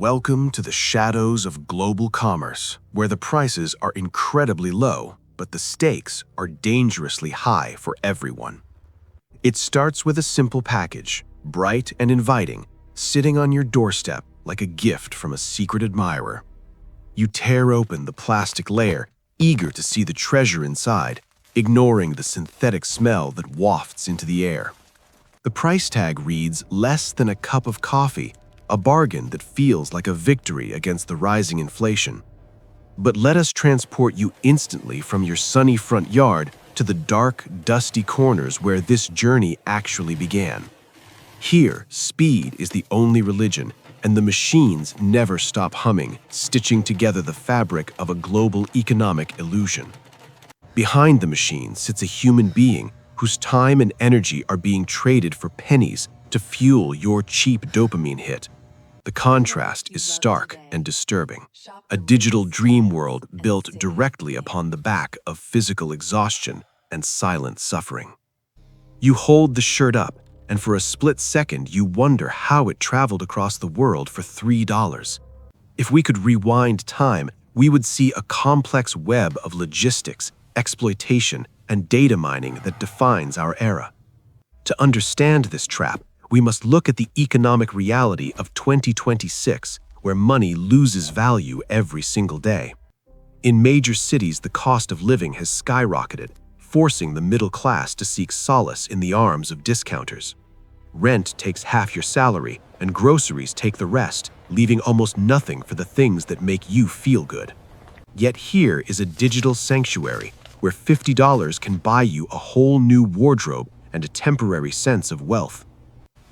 Welcome to the shadows of global commerce, where the prices are incredibly low, but the stakes are dangerously high for everyone. It starts with a simple package, bright and inviting, sitting on your doorstep like a gift from a secret admirer. You tear open the plastic layer, eager to see the treasure inside, ignoring the synthetic smell that wafts into the air. The price tag reads less than a cup of coffee, a bargain that feels like a victory against the rising inflation. But let us transport you instantly from your sunny front yard to the dark, dusty corners where this journey actually began. Here, speed is the only religion, and the machines never stop humming, stitching together the fabric of a global economic illusion. Behind the machine sits a human being whose time and energy are being traded for pennies to fuel your cheap dopamine hit. The contrast is stark and disturbing. A digital dream world built directly upon the back of physical exhaustion and silent suffering. You hold the shirt up, and for a split second you wonder how it traveled across the world for $3. If we could rewind time, we would see a complex web of logistics, exploitation, and data mining that defines our era. To understand this trap, we must look at the economic reality of 2026, where money loses value every single day. In major cities, the cost of living has skyrocketed, forcing the middle class to seek solace in the arms of discounters. Rent takes half your salary, and groceries take the rest, leaving almost nothing for the things that make you feel good. Yet here is a digital sanctuary where $50 can buy you a whole new wardrobe and a temporary sense of wealth.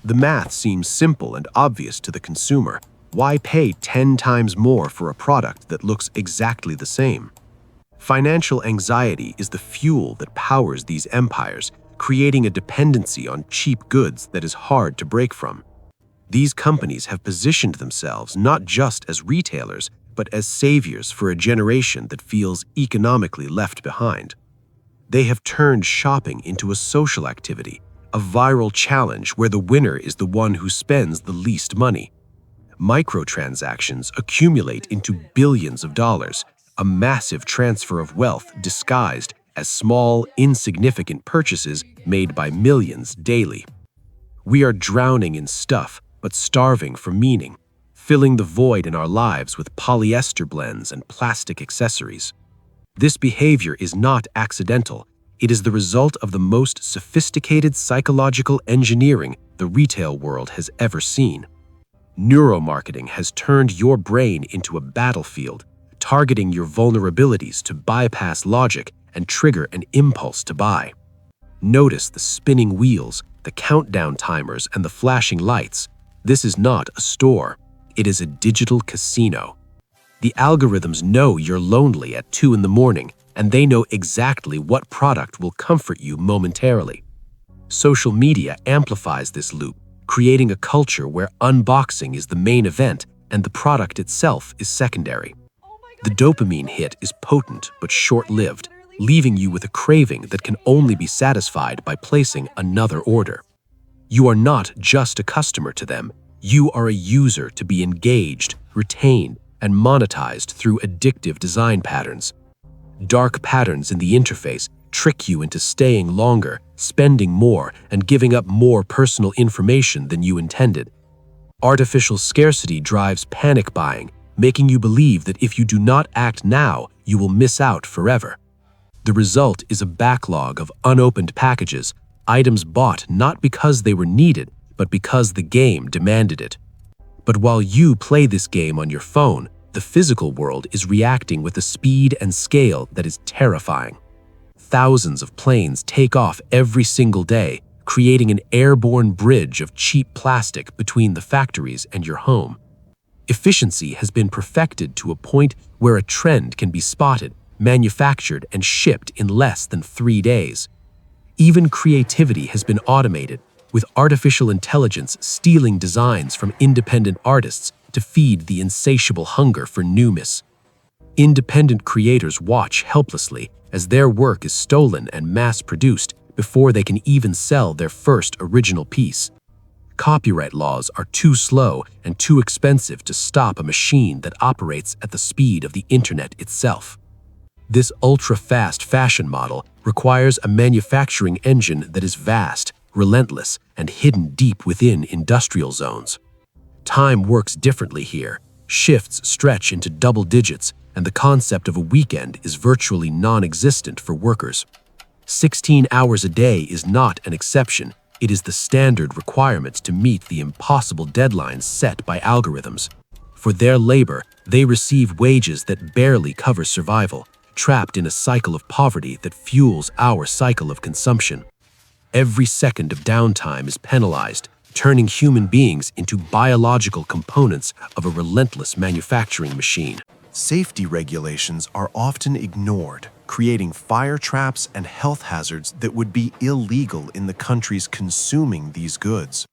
The math seems simple and obvious to the consumer. Why pay 10 times more for a product that looks exactly the same? Financial anxiety is the fuel that powers these empires, creating a dependency on cheap goods that is hard to break from. These companies have positioned themselves not just as retailers, but as saviors for a generation that feels economically left behind. They have turned shopping into a social activity, a viral challenge where the winner is the one who spends the least money. Microtransactions accumulate into billions of dollars, a massive transfer of wealth disguised as small, insignificant purchases made by millions daily. We are drowning in stuff, but starving for meaning, filling the void in our lives with polyester blends and plastic accessories. This behavior is not accidental. It is the result of the most sophisticated psychological engineering the retail world has ever seen. Neuromarketing has turned your brain into a battlefield, targeting your vulnerabilities to bypass logic and trigger an impulse to buy. Notice the spinning wheels, the countdown timers, and the flashing lights. This is not a store. It is a digital casino. The algorithms know you're lonely at 2 in the morning, and they know exactly what product will comfort you momentarily. Social media amplifies this loop, creating a culture where unboxing is the main event and the product itself is secondary. The dopamine hit is potent but short-lived, leaving you with a craving that can only be satisfied by placing another order. You are not just a customer to them, you are a user to be engaged, retained, and monetized through addictive design patterns. Dark patterns in the interface trick you into staying longer, spending more, and giving up more personal information than you intended. Artificial scarcity drives panic buying, making you believe that if you do not act now, you will miss out forever. The result is a backlog of unopened packages, items bought not because they were needed, but because the game demanded it. But while you play this game on your phone, the physical world is reacting with a speed and scale that is terrifying. Thousands of planes take off every single day, creating an airborne bridge of cheap plastic between the factories and your home. Efficiency has been perfected to a point where a trend can be spotted, manufactured, and shipped in less than 3 days. Even creativity has been automated, with artificial intelligence stealing designs from independent artists to feed the insatiable hunger for newness. Independent creators watch helplessly as their work is stolen and mass-produced before they can even sell their first original piece. Copyright laws are too slow and too expensive to stop a machine that operates at the speed of the internet itself. This ultra-fast fashion model requires a manufacturing engine that is vast, relentless, and hidden deep within industrial zones. Time works differently here. Shifts stretch into double digits, and the concept of a weekend is virtually non-existent for workers. 16 hours a day is not an exception. It is the standard requirement to meet the impossible deadlines set by algorithms. For their labor, they receive wages that barely cover survival, trapped in a cycle of poverty that fuels our cycle of consumption. Every second of downtime is penalized, turning human beings into biological components of a relentless manufacturing machine. Safety regulations are often ignored, creating fire traps and health hazards that would be illegal in the countries consuming these goods.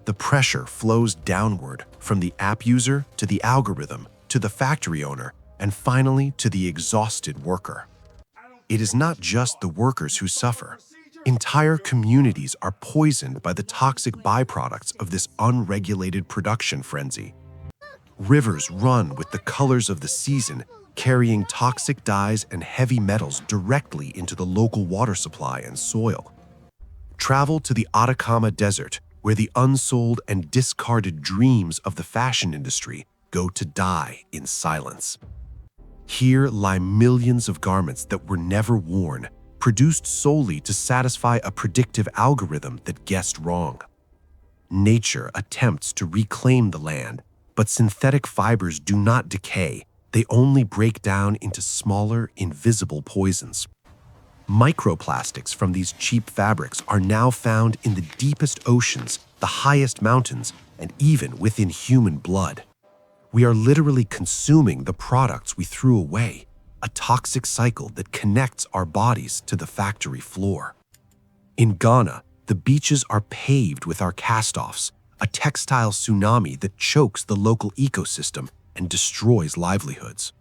The pressure flows downward from the app user to the algorithm to the factory owner and finally to the exhausted worker. It is not just the workers who suffer. Entire communities are poisoned by the toxic byproducts of this unregulated production frenzy. Rivers run with the colors of the season, carrying toxic dyes and heavy metals directly into the local water supply and soil. Travel to the Atacama Desert, where the unsold and discarded dreams of the fashion industry go to die in silence. Here lie millions of garments that were never worn, produced solely to satisfy a predictive algorithm that guessed wrong. Nature attempts to reclaim the land, but synthetic fibers do not decay. They only break down into smaller, invisible poisons. Microplastics from these cheap fabrics are now found in the deepest oceans, the highest mountains, and even within human blood. We are literally consuming the products we threw away, a toxic cycle that connects our bodies to the factory floor. In Ghana, the beaches are paved with our cast-offs, a textile tsunami that chokes the local ecosystem and destroys livelihoods.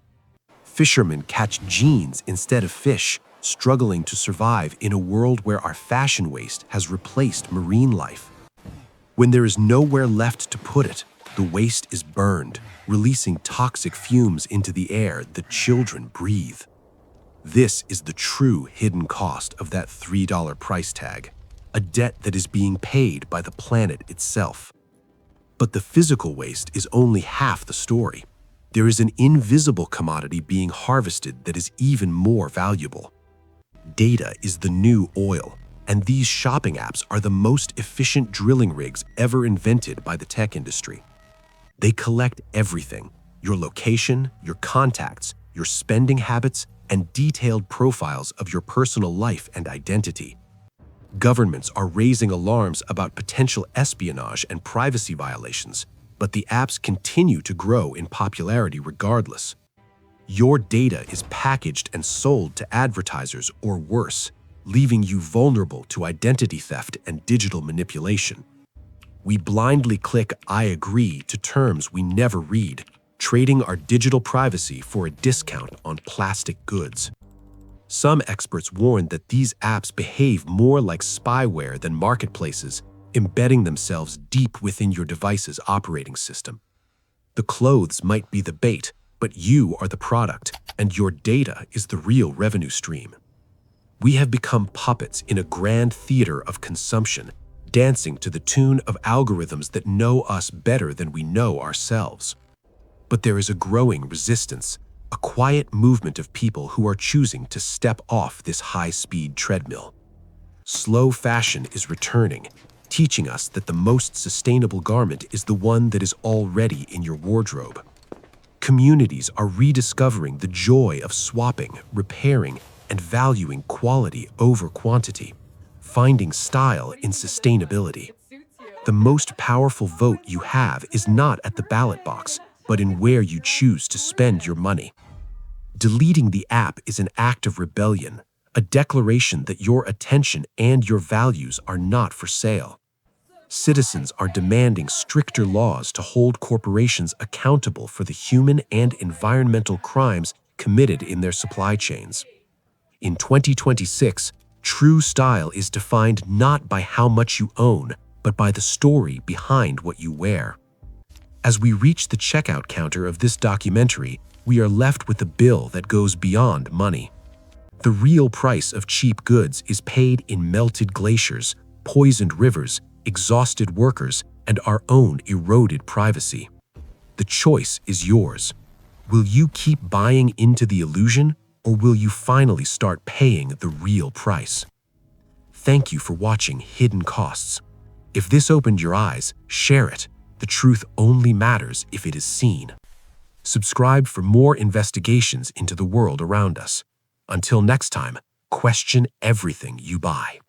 Fishermen catch jeans instead of fish, struggling to survive in a world where our fashion waste has replaced marine life. When there is nowhere left to put it, the waste is burned, releasing toxic fumes into the air that children breathe. This is the true hidden cost of that $3 price tag, a debt that is being paid by the planet itself. But the physical waste is only half the story. There is an invisible commodity being harvested that is even more valuable. Data is the new oil, and these shopping apps are the most efficient drilling rigs ever invented by the tech industry. They collect everything: your location, your contacts, your spending habits, and detailed profiles of your personal life and identity. Governments are raising alarms about potential espionage and privacy violations, but the apps continue to grow in popularity regardless. Your data is packaged and sold to advertisers or worse, leaving you vulnerable to identity theft and digital manipulation. We blindly click "I agree" to terms we never read, trading our digital privacy for a discount on plastic goods. Some experts warn that these apps behave more like spyware than marketplaces, embedding themselves deep within your device's operating system. The clothes might be the bait, but you are the product, and your data is the real revenue stream. We have become puppets in a grand theater of consumption, dancing to the tune of algorithms that know us better than we know ourselves. But there is a growing resistance, a quiet movement of people who are choosing to step off this high-speed treadmill. Slow fashion is returning, teaching us that the most sustainable garment is the one that is already in your wardrobe. Communities are rediscovering the joy of swapping, repairing, and valuing quality over quantity, finding style in sustainability. The most powerful vote you have is not at the ballot box, but in where you choose to spend your money. Deleting the app is an act of rebellion, a declaration that your attention and your values are not for sale. Citizens are demanding stricter laws to hold corporations accountable for the human and environmental crimes committed in their supply chains. In 2026, true style is defined not by how much you own, but by the story behind what you wear. As we reach the checkout counter of this documentary, we are left with a bill that goes beyond money. The real price of cheap goods is paid in melted glaciers, poisoned rivers, exhausted workers, and our own eroded privacy. The choice is yours. Will you keep buying into the illusion, or will you finally start paying the real price? Thank you for watching Hidden Costs. If this opened your eyes, share it. The truth only matters if it is seen. Subscribe for more investigations into the world around us. Until next time, question everything you buy.